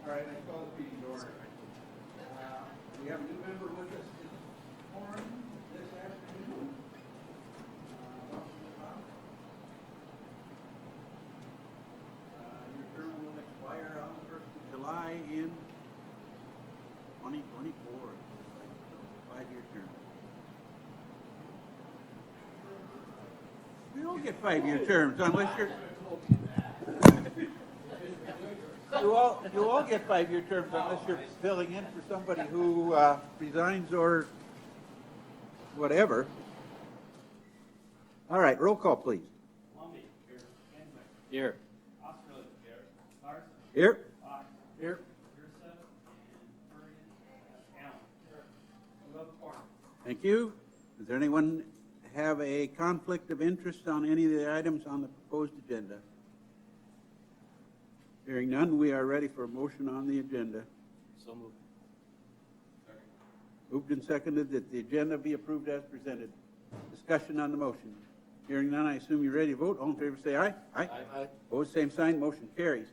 All right, I call the meeting to order. We have a new member with us this morning, this afternoon. Welcome, Tom. Your term will expire on the 1st of July in 2024. 5-year term. We don't get 5-year terms unless you're... You all get 5-year terms unless you're filling in for somebody who resigns or whatever. All right, roll call, please. Lumby, here. Kinsler, Here. Osterlin, here. Larson, Here. Fox, Here. Yursa, and Furrian, Allen. We love corn. Thank you. Does there anyone have a conflict of interest on any of the items on the proposed agenda? Hearing none, we are ready for a motion on the agenda. So moved. Moved and seconded that the agenda be approved as presented. Discussion on the motion. Hearing none, I assume you're ready to vote. All in favor say aye. Aye. Aye. Opposed, same sign. Motion carries.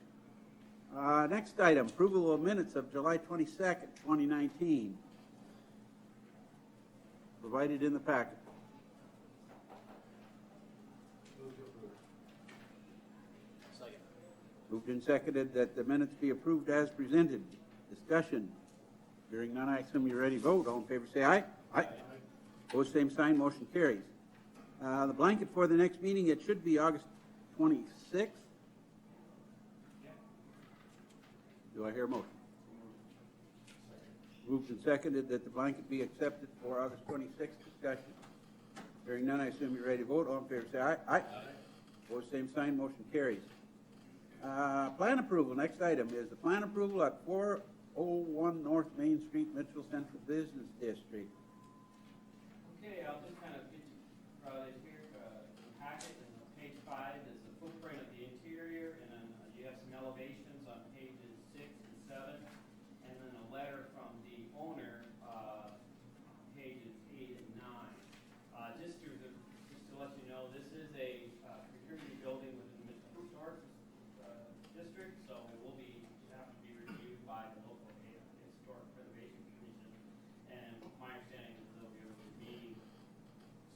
Next item, approval of minutes of July 22nd, 2019. Provided in the packet. Second. Moved and seconded that the minutes be approved as presented. Discussion. Hearing none, I assume you're ready to vote. All in favor say aye. Aye. Opposed, same sign. Motion carries. The blanket for the next meeting, it should be August 26th. Do I hear a motion? Moved and seconded that the blanket be accepted for August 26th. Discussion. Hearing none, I assume you're ready to vote. All in favor say aye. Aye. Opposed, same sign. Motion carries. Plan approval. Next item is the plan approval at 401 North Main Street, Mitchell Central Business District. Okay, I'll just kind of get you, here, the packet, and on page 5 is the footprint of the interior, and then you have some elevations on pages 6 and 7, and then a letter from the owner, pages 8 and 9. Just to let you know, this is a security building within the Mitchell North district, so it will have to be reviewed by the local historic preservation commission. And my understanding is there'll be a meeting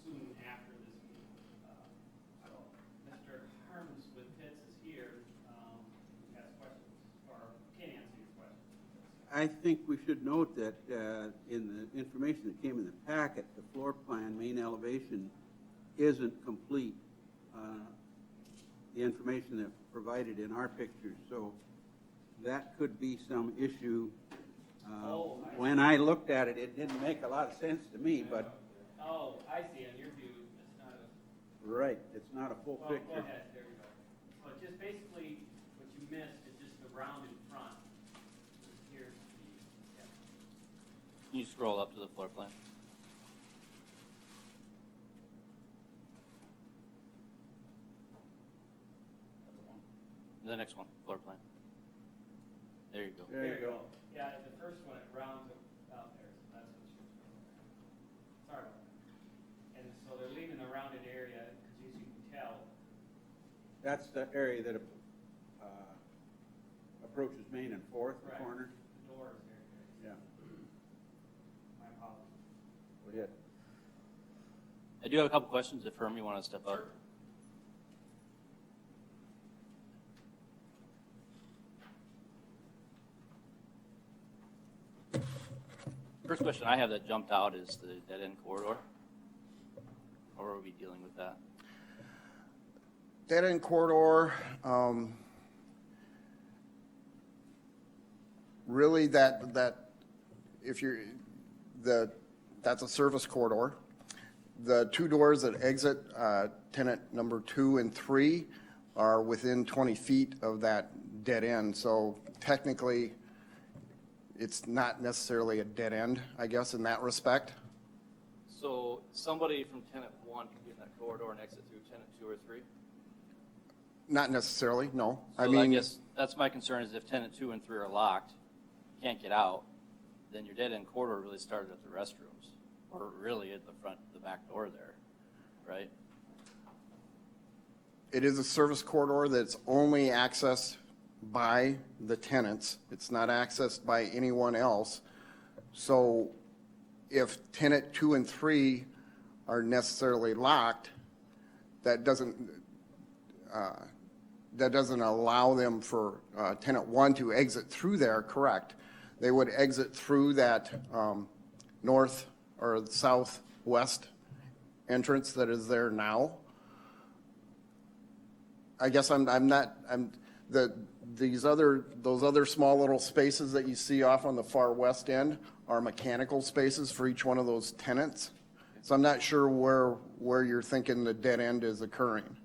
soon after this meeting. So Mr. Harms with Pitts is here. Has questions or can answer your questions. I think we should note that in the information that came in the packet, the floor plan main elevation isn't complete. The information that provided in our pictures, so that could be some issue. When I looked at it, it didn't make a lot of sense to me, but Oh, I see. On your view, it's not a. right, it's not a full Well, picture. go ahead. There you go. So just basically, what you missed is just the rounded front. Here's the. Yeah. Can you scroll up to the floor plan? The next one, floor plan. There you go. There you go. Yeah, the first one, it rounds out there, so that's what you're supposed to. Sorry about that. And so they're leaving the rounded area, because as you can tell, That's the area that approaches Main and Fourth, the Correct. corner. the door is there. Yeah, My apologies. go ahead. I do have a couple questions if Herm, you want to step up. Sure. First question I have that jumped out is the dead-end corridor. How are we dealing with that? Dead-end corridor, really that if you're, that's a service corridor. The two doors that exit tenant number 2 and 3 are within 20 feet of that dead end. So technically, it's not necessarily a dead end, I guess, in that respect. So somebody from tenant 1 can get in that corridor and exit through tenant 2 or 3? Not necessarily, no. So I guess that's my concern is if tenant 2 and 3 are locked, can't get out, then your dead-end corridor really started at the restrooms, or really at the back door there, right? It is a service corridor that's only accessed by the tenants. It's not accessed by anyone else. So if tenant 2 and 3 are necessarily locked, that doesn't allow them for tenant 1 to exit through there, correct? They would exit through that north or southwest entrance that is there now. I guess those other small little spaces that you see off on the far west end are mechanical spaces for each one of those tenants. So I'm not sure where you're thinking the dead end is occurring.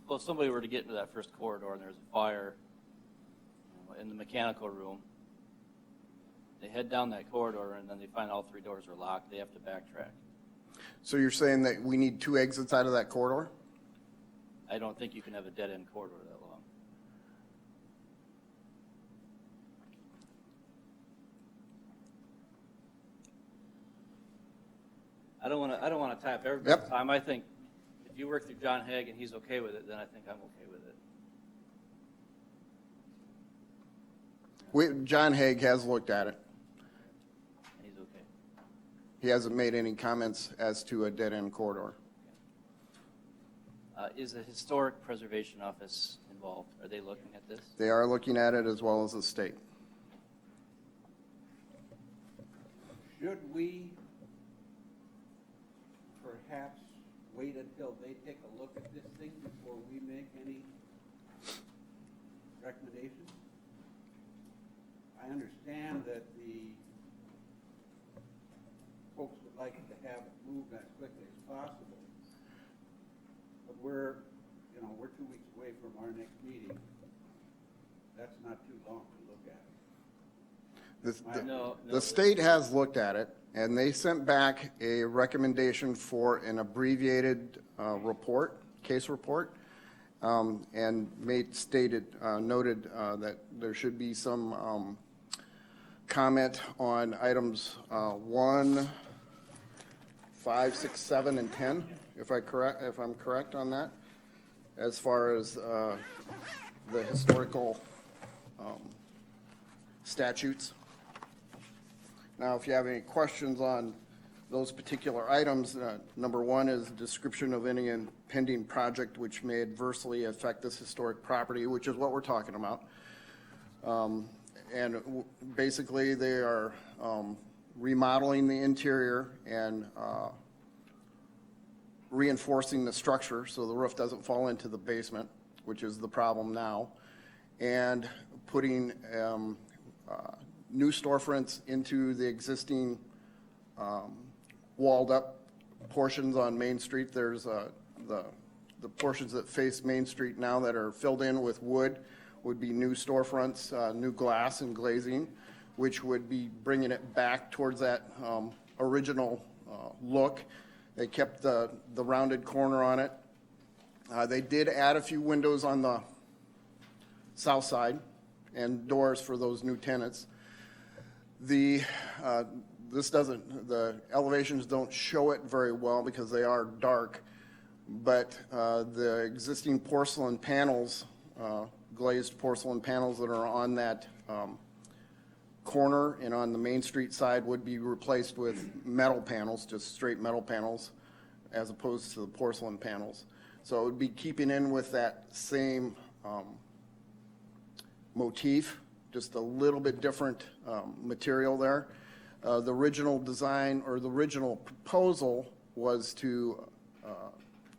Well, if somebody were to get into that first corridor and there's a fire, you know, in the mechanical room, they head down that corridor and then they find all 3 doors are locked, they have to backtrack. So you're saying that we need 2 exits out of that corridor? I don't think you can have a dead-end corridor that long. I don't want to tie up everybody's Yep. time. I think if you work through John Haig and he's okay with it, then I think I'm okay with it. John Haig has looked at it. And he's okay. He hasn't made any comments as to a dead-end corridor. Is the Historic Preservation Office involved? Are they looking at this? They are looking at it as well as the state. Should we perhaps wait until they take a look at this thing before we make any recommendations? I understand that the folks would like to have it moved as quickly as possible. But we're 2 weeks away from our next meeting. That's not too long to look at it. No. The state has looked at it, and they sent back a recommendation for an abbreviated case report, and noted that there should be some comment on items 1, 5, 6, 7, and 10, if I'm correct on that, as far as the historical statutes. Now, if you have any questions on those particular items, number 1 is a description of any impending project which may adversely affect this historic property, which is what we're talking about. And basically, they are remodeling the interior and reinforcing the structure so the roof doesn't fall into the basement, which is the problem now, and putting new storefronts into the existing walled up portions on Main Street. There's the portions that face Main Street now that are filled in with wood would be new storefronts, new glass and glazing, which would be bringing it back towards that original look. They kept the rounded corner on it. They did add a few windows on the south side and doors for those new tenants. The elevations don't show it very well because they are dark, but the existing porcelain panels, glazed porcelain panels that are on that corner and on the Main Street side would be replaced with metal panels, just straight metal panels, as opposed to the porcelain panels. So it would be keeping in with that same motif, just a little bit different material there. The original design or the original proposal was to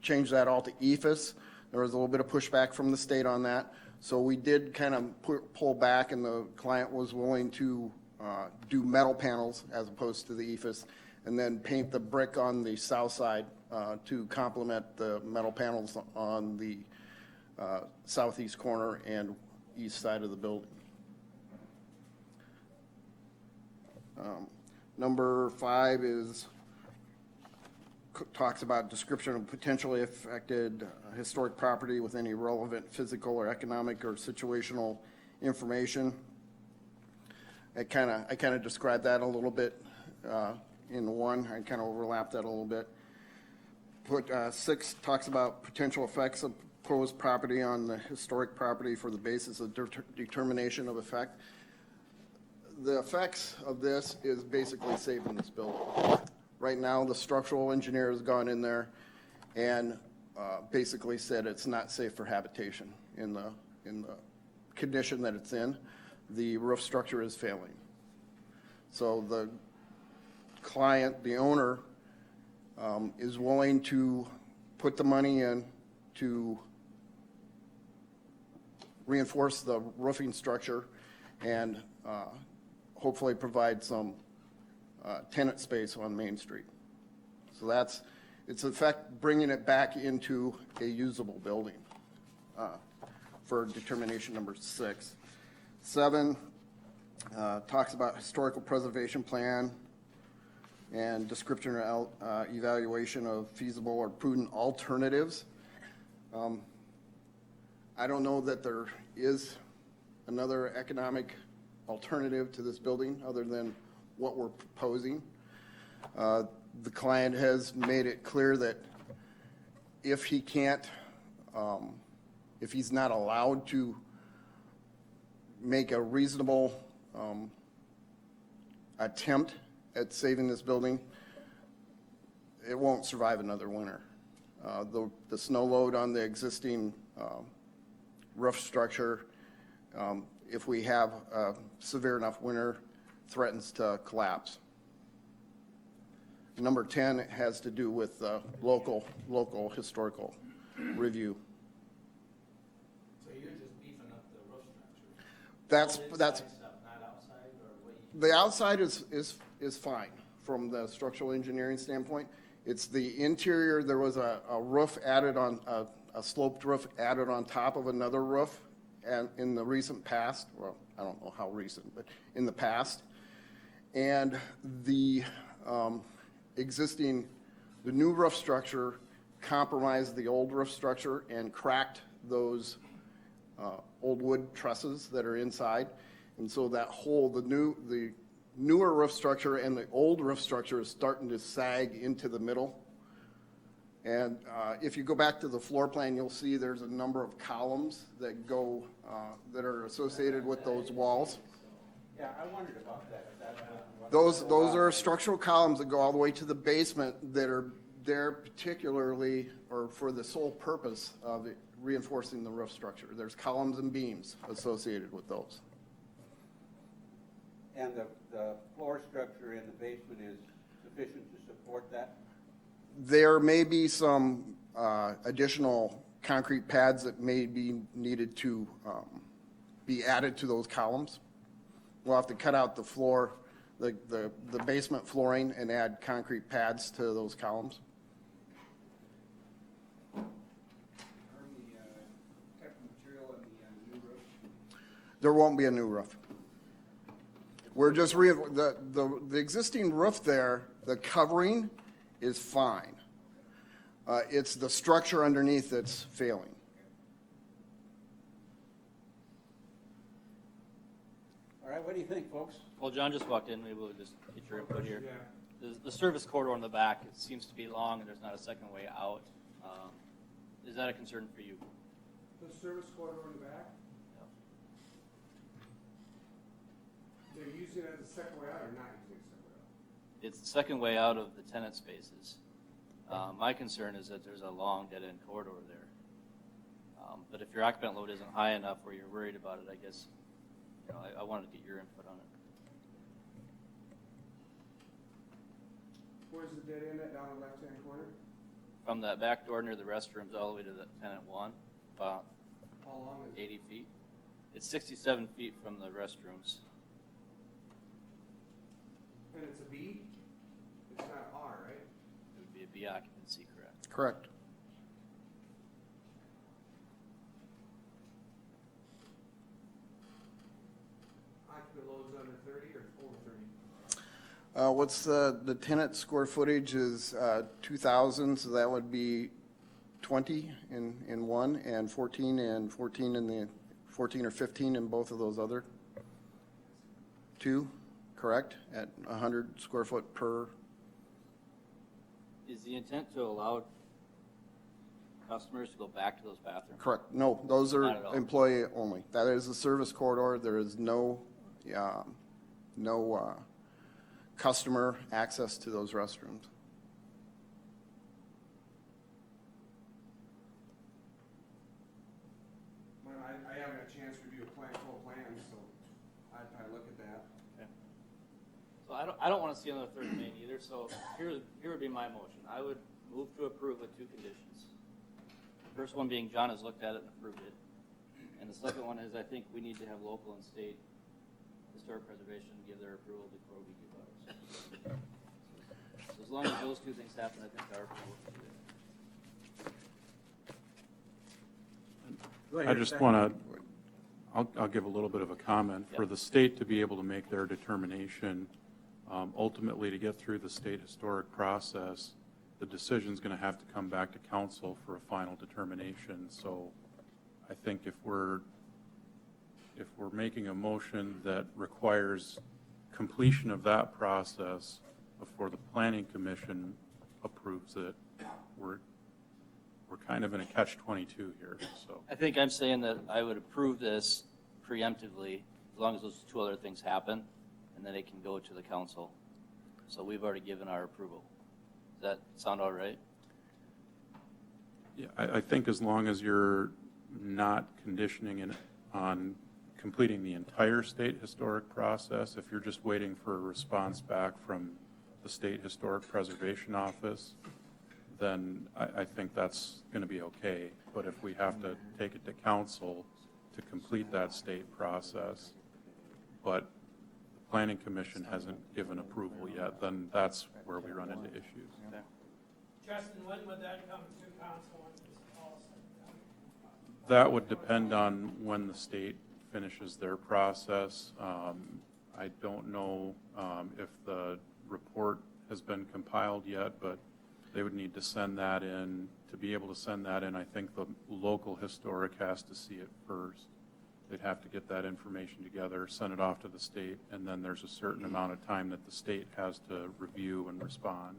change that all to EIFS. There was a little bit of pushback from the state on that. So we did kind of pull back, and the client was willing to do metal panels as opposed to the EIFS, and then paint the brick on the south side to complement the metal panels on the southeast corner and east side of the building. Number 5 talks about description of potentially affected historic property with any relevant physical or economic or situational information. I kind of described that a little bit in 1. I kind of overlapped that a little bit. Six talks about potential effects of proposed property on the historic property for the basis of determination of effect. The effects of this is basically saving this building. Right now, the structural engineer has gone in there and basically said it's not safe for habitation in the condition that it's in. The roof structure is failing. So the client, the owner, is willing to put the money in to reinforce the roofing structure and hopefully provide some tenant space on Main Street. So it's in effect bringing it back into a usable building for determination number 6. 7 talks about historical preservation plan and description or evaluation of feasible or prudent alternatives. I don't know that there is another economic alternative to this building other than what we're proposing. The client has made it clear that if he can't, if he's not allowed to make a reasonable attempt at saving this building, it won't survive another winter. The snow load on the existing roof structure, if we have a severe enough winter, threatens to collapse. Number 10 has to do with local historical review. So you're just beefing up the roof structure? That's Stuff, not outside, or what you? the outside is fine from the structural engineering standpoint. It's the interior. There was a roof added on, a sloped roof added on top of another roof, and in the recent past, well, I don't know how recent, but in the past, and the the new roof structure compromised the old roof structure and cracked those old wood trusses that are inside. And so that hole, the newer roof structure and the old roof structure is starting to sag into the middle. And if you go back to the floor plan, you'll see there's a number of columns that go, that are associated with those walls. Yeah, I wondered about that. Those are structural columns that go all the way to the basement that are there particularly or for the sole purpose of reinforcing the roof structure. There's columns and beams associated with those. And the floor structure in the basement is sufficient to support that? There may be some additional concrete pads that may be needed to be added to those columns. We'll have to cut out the floor, the basement flooring, and add concrete pads to those columns. Type of material in the new roof? There won't be a new roof. We're just, the existing roof there, the covering is fine. It's the structure underneath that's failing. All right, what do you think, folks? Well, John just walked in, maybe we'll just get your input here. The service corridor in the back, it seems to be long and there's not a second way out. Is that a concern for you? The service corridor in the back, they're using it as a second way out or not using it as a second way out? It's the second way out of the tenant spaces. My concern is that there's a long dead-end corridor there. But if your occupant load isn't high enough or you're worried about it, I guess, you know, I wanted to get your input on it. Where's the dead end at, down the left-hand corner? From that back door near the restrooms all the way to the tenant one, about How long is it? 80 feet. It's 67 feet from the restrooms. And it's a B? It's not R, right? It would be a B occupancy, correct? Correct. Occupant load's under 30 or over 30? What's the tenant square footage is 2,000, so that would be 20 in one and 14 in the 14 or 15 in both of those other two, correct? At 100 square foot per. Is the intent to allow customers to go back to those bathrooms? Correct. No, those Not at are all. employee only. That is a service corridor. There is no customer access to those restrooms. Well, I haven't had a chance to review full plans, so I'd probably look at that. So I don't want to see another third main either, so here would be my motion. I would move to approve with two conditions. The first one being John has looked at it and approved it. And the second one is I think we need to have local and state historic preservation give their approval before we give ours. So as long as those two things happen, I think our approval can do it. Go ahead, I just Zach. want to, I'll give a little bit of a comment. For Yep. the state to be able to make their determination, ultimately to get through the state historic process, the decision's going to have to come back to council for a final determination. So I think if we're making a motion that requires completion of that process before the planning commission approves it, we're kind of in a catch-22 here, so. I think I'm saying that I would approve this preemptively as long as those two other things happen, and then it can go to the council. So we've already given our approval. Does that sound all right? Yeah, I think as long as you're not conditioning it on completing the entire state historic process, if you're just waiting for a response back from the State Historic Preservation Office, then I think that's going to be okay. But if we have to take it to council to complete that state process, but the planning commission hasn't given approval yet, then that's where we run into issues. Justin, when would that come to council when this is all said and done? That would depend on when the state finishes their process. I don't know if the report has been compiled yet, but they would need to send that in. To be able to send that in, I think the local historic has to see it first. They'd have to get that information together, send it off to the state, and then there's a certain amount of time that the state has to review and respond.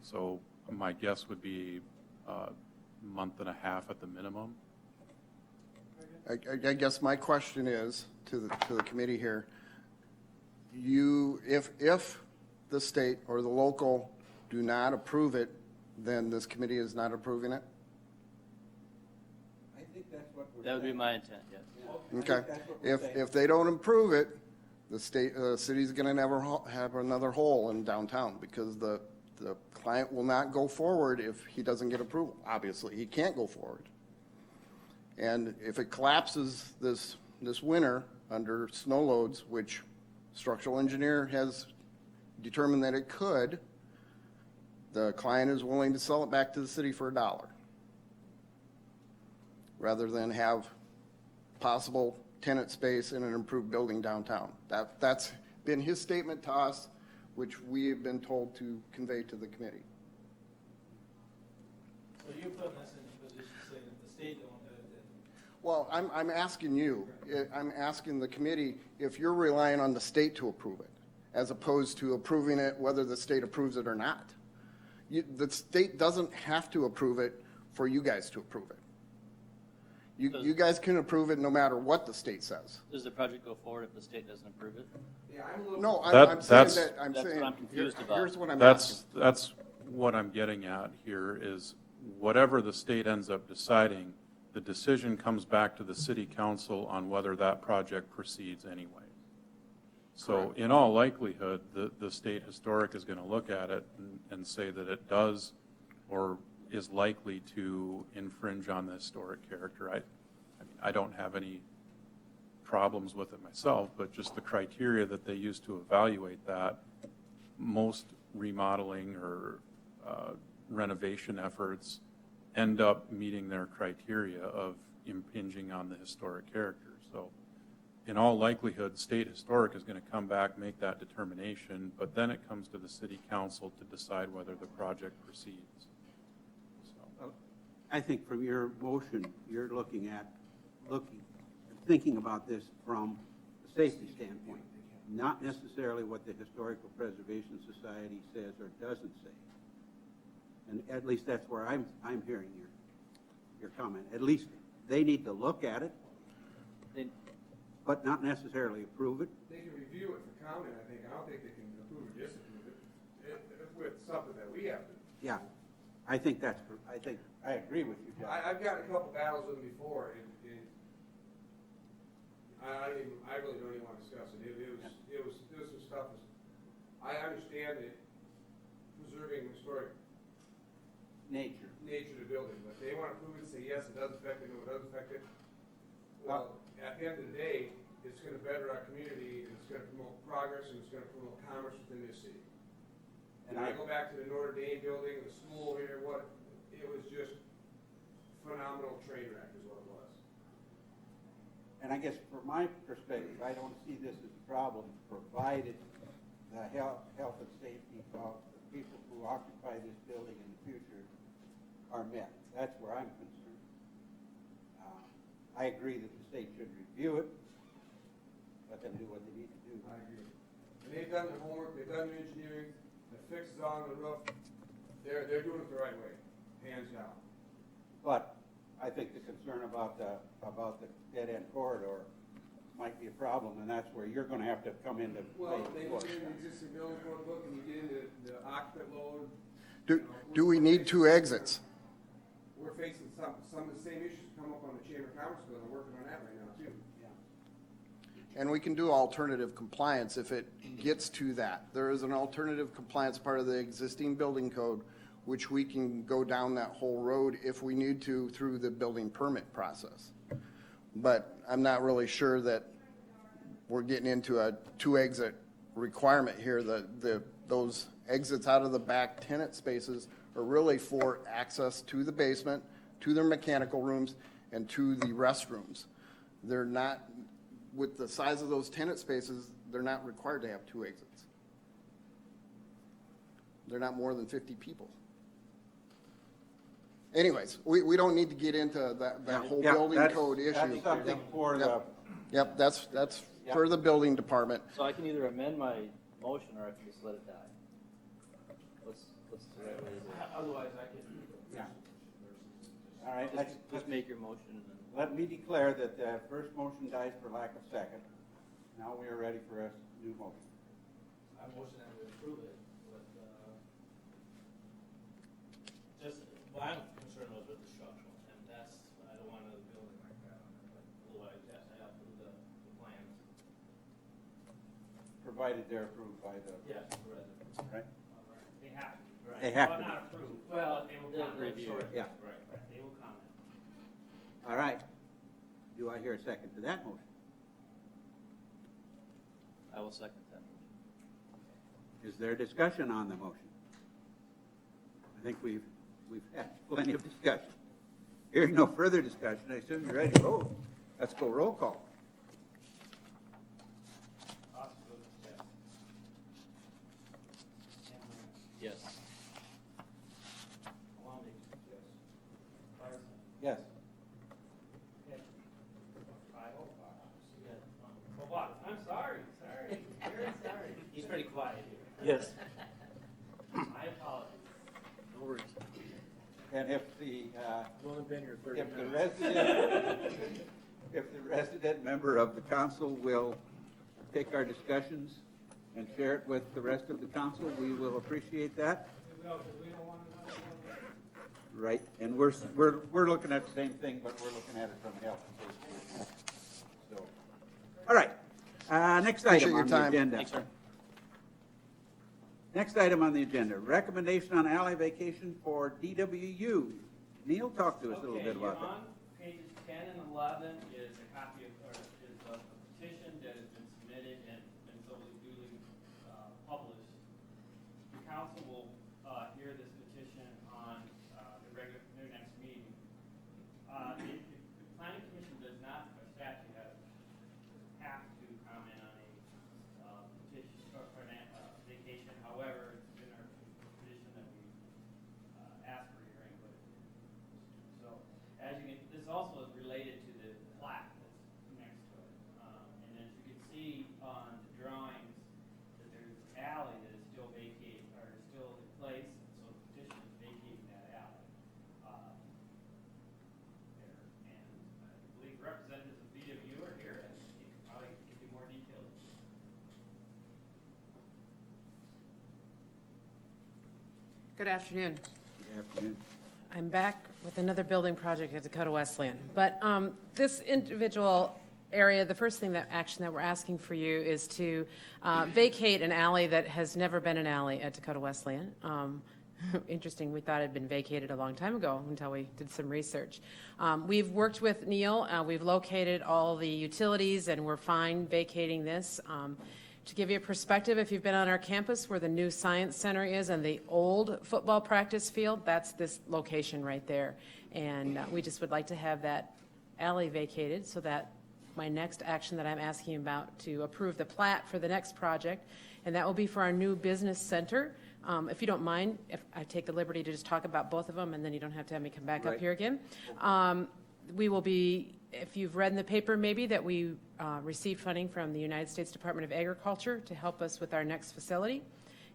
So my guess would be a month and a half at the minimum. I guess my question is to the committee here, if the state or the local do not approve it, then this committee is not approving it? I think that's what we're That would be saying. my intent, yes. Yeah, I think Okay. that's what we're saying. If they don't approve it, the city's going to never have another hole in downtown because the client will not go forward if he doesn't get approval. Obviously, he can't go forward. And if it collapses this winter under snow loads, which structural engineer has determined that it could, the client is willing to sell it back to the city for $1, rather than have possible tenant space in an improved building downtown. That's been his statement to us, which we have been told to convey to the committee. So you're putting us in a position saying that the state don't do it, Well, I'm asking you, I'm asking the committee if you're relying on the state to approve it, as opposed to approving it whether the state approves it or not. The state doesn't have to approve it for you guys to approve it. You guys can approve it no matter what the state says. Does the project go forward if the state doesn't approve it? Yeah, I'm a little. No, I'm That's- saying that, I'm That's what saying, I'm confused about. here's what I'm asking. That's what I'm getting at here is whatever the state ends up deciding, the decision comes back to the city council on whether that project proceeds anyway. So in all likelihood, the state historic is going to look at it and say that it does or is likely to infringe on the historic character. I don't have any problems with it myself, but just the criteria that they use to evaluate that, most remodeling or renovation efforts end up meeting their criteria of impinging on the historic character. So in all likelihood, state historic is going to come back, make that determination, but then it comes to the city council to decide whether the project proceeds. So, I think from your motion, you're thinking about this from a safety standpoint, not necessarily what the Historical Preservation Society says or doesn't say. And at least that's where I'm hearing here. your comment. At least they need to look at it, They- but not necessarily approve it. They can review it for comment, I think. I don't think they can approve or disapprove it. With something that we have to. Yeah, I think I agree with you, Jeff. I've gotten a couple battles with them before, and I really don't even want to discuss it. It was some stuff, I understand that preserving historic Nature. nature of the building, but they want to prove it, say, yes, it does affect it, no, it doesn't affect it. Well, at the end of the day, it's gonna better our community, and it's gonna promote progress, and it's gonna promote commerce within this city. And I go back to the Notre Dame building, the school here, it was just phenomenal train wreck is what it was. And I guess from my perspective, I don't see this as a problem, provided the health and safety of the people who occupy this building in the future are met. That's where I'm concerned. I agree that the state should review it, let them do what they need to do. I agree. And they've done their homework, they've done their engineering, the fixes on the roof, they're doing it the right way, hands down. But I think the concern about the dead-end corridor might be a problem, and that's where you're gonna have to come into play. Well, they look in the existing building code book, and you get into the occupant load. Do we need two exits? We're facing some of the same issues come up on the Chamber of Commerce bill, I'm working on that right now, too. And we can do alternative compliance if it gets to that. There is an alternative compliance part of the existing building code, which we can go down that whole road if we need to through the building permit process. But I'm not really sure that we're getting into a two-exit requirement here. Those exits out of the back tenant spaces are really for access to the basement, to their mechanical rooms, and to the restrooms. They're not, with the size of those tenant spaces, they're not required to have two exits. They're not more than 50 people. Anyways, we don't need to get into that whole Yeah, building that's- code issue. That's something for the, Yep, that's for the building department. So I can either amend my motion or I can just let it die. What's the right way to do it? Otherwise, I could. yeah. All right, let's, Just make your motion and then. let me declare that the first motion dies for lack of second. Now we are ready for a new motion. I motion that we approve it, but, just, what I'm concerned was with the structural, and that's, I don't want another building like that on it, but otherwise, yes, I approve the plans. Provided they're approved by the, Yes, the residents. right? They have to, be, right? They have Well, to be. not approved, well, they will They'll comment. review it. Yeah. Right, they will comment. All right. Do I hear a second to that motion? I will second that. Is there discussion on the motion? I think we've had plenty of discussion. Hearing no further discussion, I assume you're ready to vote. Let's go roll call. Osgood, yes. Cameron, Yes. Colombi, yes. Larson, Yes. okay. Oh, what? I'm sorry, very sorry. He's pretty quiet here. Yes. I apologize. No worries. And if the, I've only been here 30 if the minutes. resident member of the council will take our discussions and share it with the rest of the council, we will appreciate that. We will, 'cause we don't want another one. Right, and we're looking at the same thing, but we're looking at it from health and safety. So, all right, next Appreciate item your on the time. agenda. Thanks, sir. Next item on the agenda, recommendation on alley vacation for DWU. Neil, talk to us a little bit about Okay, that. on pages 10 and 11 is a copy of, or is a petition that has been submitted and been duly published. The council will hear this petition on their next meeting. The planning commission does not, by statute, have to comment on a petition or for vacation. However, it's been our tradition that we ask for your input. So, as you can, this also is related to the plaque that's next to it. And as you can see on the drawings, that there's an alley that is still vacated, or is still Representatives of VW are here, and he can probably give you more details. Good afternoon. Good afternoon. I'm back with another building project at Dakota Wesleyan. But this individual area, the first thing action that we're asking for you is to vacate an alley that has never been an alley at Dakota Wesleyan. Interesting, we thought it had been vacated a long time ago until we did some research. We've worked with Neil, we've located all the utilities, and we're fine vacating this. To give you a perspective, if you've been on our campus where the new science center is and the old football practice field, that's this location right there. And we just would like to have that alley vacated so that my next action that I'm asking about to approve the plat for the next project, and that will be for our new business center. If you don't mind, if I take the liberty to just talk about both of them, and then you don't have to have me come back up Right. here again. We will be, if you've read in the paper maybe, that we received funding from the United States Department of Agriculture to help us with our next facility.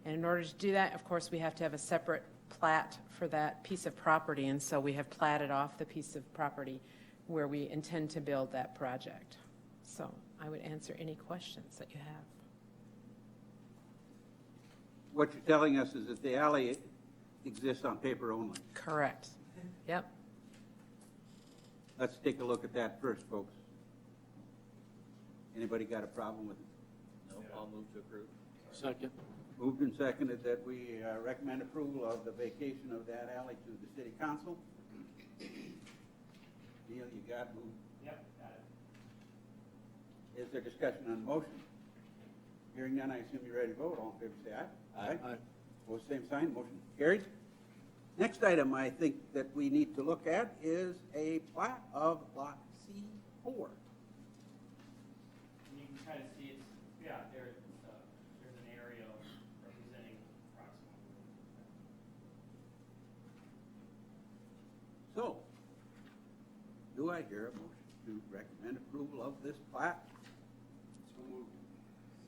And in order to do that, of course, we have to have a separate plat for that piece of property, and so we have platted off the piece of property where we intend to build that project. So I would answer any questions that you have. What you're telling us is that the alley exists on paper only. Correct. Yep. Let's take a look at that first, folks. Anybody got a problem with it? No, I'll move to approve. Second. Moved and seconded that we recommend approval of the vacation of that alley to the city council. Neil, you got moved. Yep, got it. Is there discussion on the motion? Hearing none, I assume you're ready to vote. All in favor, say aye. Aye. Opposed, same sign. Motion carries. Next item I think that we need to look at is a plat of Lot C4. And you can kind of see it's, yeah, there's an aerial representing approximately. So, do I hear a motion to recommend approval of this plat? So moved.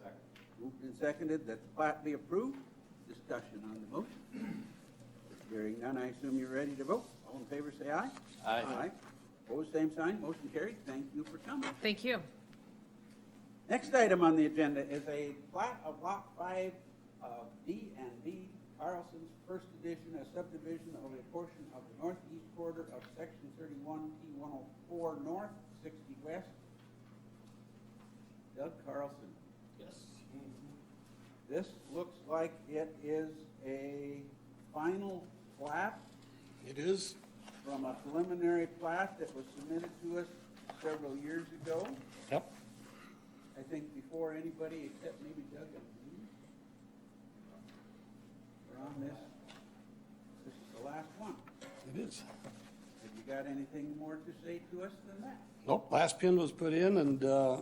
Second. Moved and seconded that the plat be approved. Discussion on the motion. Hearing none, I assume you're ready to vote. All in favor, say aye. Aye. Opposed, same sign. Motion carried. Thank you for coming. Thank you. Next item on the agenda is a plat of Lot 5 of D and B Carlson's First Edition, a subdivision of a portion of the northeast quarter of Section 31 T104 North, 60 West. Doug Carlson. Yes. This looks like it is a final plat It is. from a preliminary plat that was submitted to us several years ago. Yep. I think before anybody except maybe Doug and me were on this. This is the last one. It is. Have you got anything more to say to us than that? Nope, last pin was put in, and the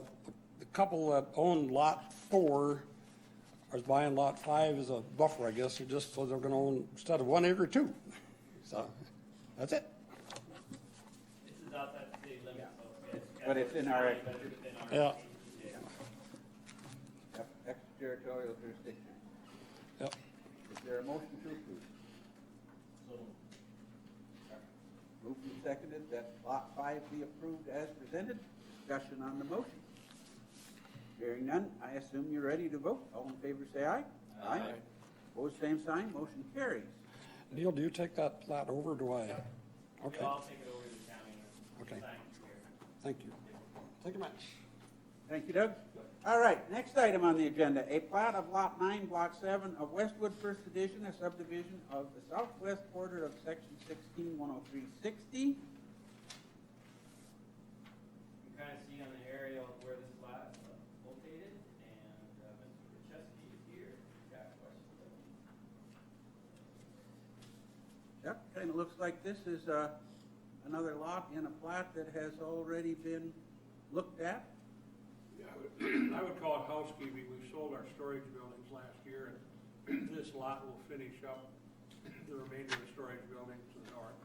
couple that owned Lot 4 are buying Lot 5 as a buffer, I guess. They're just, so they're gonna own, instead of 1 acre, 2. So, that's it. This is outside the city limits, so it's. But it's in our- But it's within our. Yeah. Yep, extraterritorial jurisdiction. Yep. Is there a motion to approve? Moved and seconded that Lot 5 be approved as presented. Discussion on the motion. Hearing none, I assume you're ready to vote. All in favor, say aye. Aye. Opposed, same sign. Motion carries. Neil, do you take that plat over, or do I? Okay, We'll all take it over to the county. and Okay. sign it here. thank you. Thank you much. Thank you, Doug. All right, next item on the agenda, a plat of Lot 9, Block 7 of Westwood First Edition, a subdivision of the southwest quarter of Section 16, 10360. You can kind of see on the aerial where this lot is located, and Mr. Krzyzewski is here. If you've got questions. Yep, kind of looks like this is another lot in a plat that has already been looked at. Yeah, I would call it housekeeping. We sold our storage buildings last year, and this lot will finish up the remainder of the storage buildings to the north.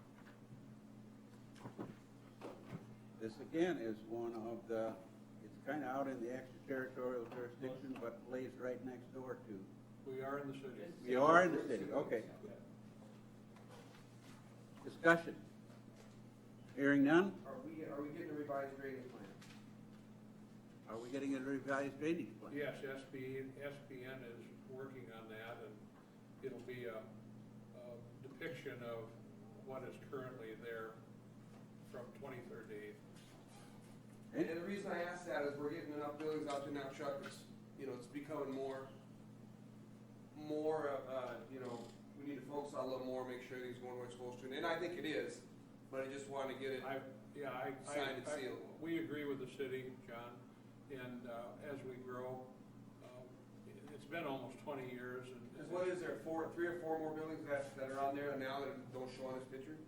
This again is one of the, it's kind of out in the extraterritorial jurisdiction, but lays right next door to. We are in the city. We are in the city, okay. Discussion. Hearing none? Are we getting a revised grading plan? Are we getting a revised drainage plan? Yes, SPN is working on that, and it'll be a depiction of what is currently there from 23rd to 8th. And the reason I ask that is we're getting enough buildings out there now, Chuck, it's, it's becoming more, we need to focus on a little more, make sure things going where it's supposed to. And I think it is, but I just want to get it. Signed and sealed. We agree with the city, John, and as we grow, it's been almost 20 years. Because what is there, 3 or 4 more buildings that are on there now that don't show on this picture?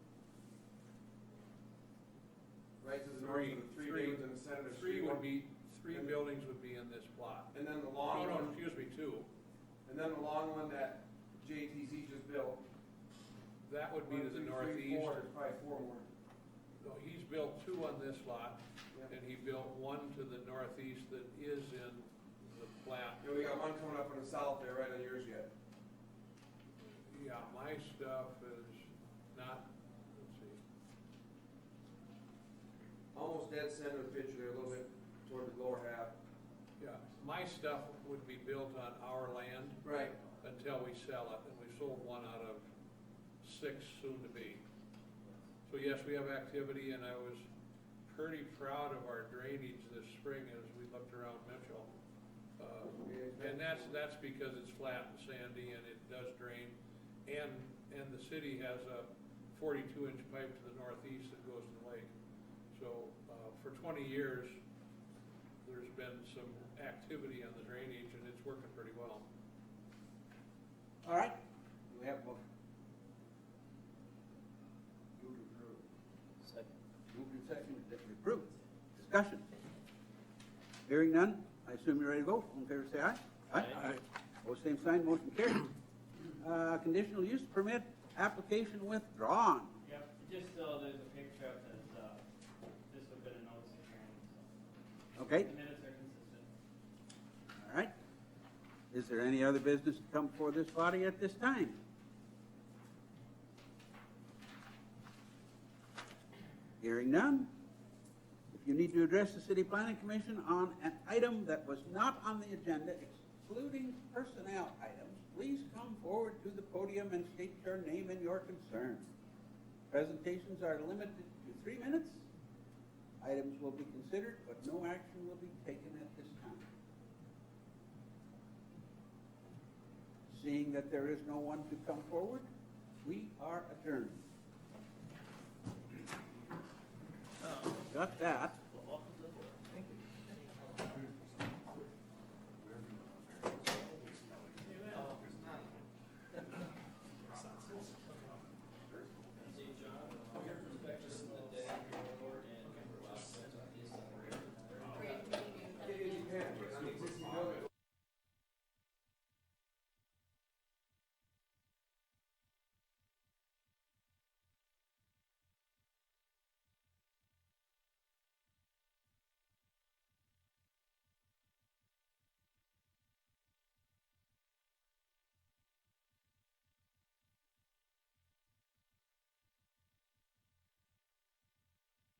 Right, to the north of the 3 buildings in the center, there's 3 more. Three buildings would be in this plot. And then the long Oh, no, one, excuse me, 2. and then the long one that JTZ just built. That would be to the 1, 2, 3, 4, northeast. there's probably 4 more. No, he's built 2 on this lot, Yep. and he built 1 to the northeast that is in the plat. Yeah, we got one coming up in the south there, right on yours yet. Yeah, my stuff is not, let's see, Almost dead center of the picture there, a little bit toward the lower half. yeah, my stuff would be built on our land Right. until we sell it, and we sold 1 out of 6 soon to be. So yes, we have activity, and I was pretty proud of our drainage this spring as we looked around Mitchell. And that's because it's flat and sandy and it does drain. And the city has a 42-inch pipe to the northeast that goes to the lake. So for 20 years, there's been some activity on the drainage and it's working pretty well. All right, we have a motion. Move to approve. Second. Moved and seconded that we approve. Discussion. Hearing none, I assume you're ready to vote. All in favor, say aye. Aye. Opposed, same sign, motion carried. Conditional use permit application withdrawn. Yep, just so there's a picture of this, this would have been a notice of hearing, so. Okay, The minutes are consistent. all right. Is there any other business to come before this body at this time? Hearing none. If you need to address the City Planning Commission on an item that was not on the agenda, excluding personnel items, please come forward to the podium and state your name and your concern. Presentations are limited to 3 minutes. Items will be considered, but no action will be taken at this time. Seeing that there is no one to come forward, we are adjourned. Got that.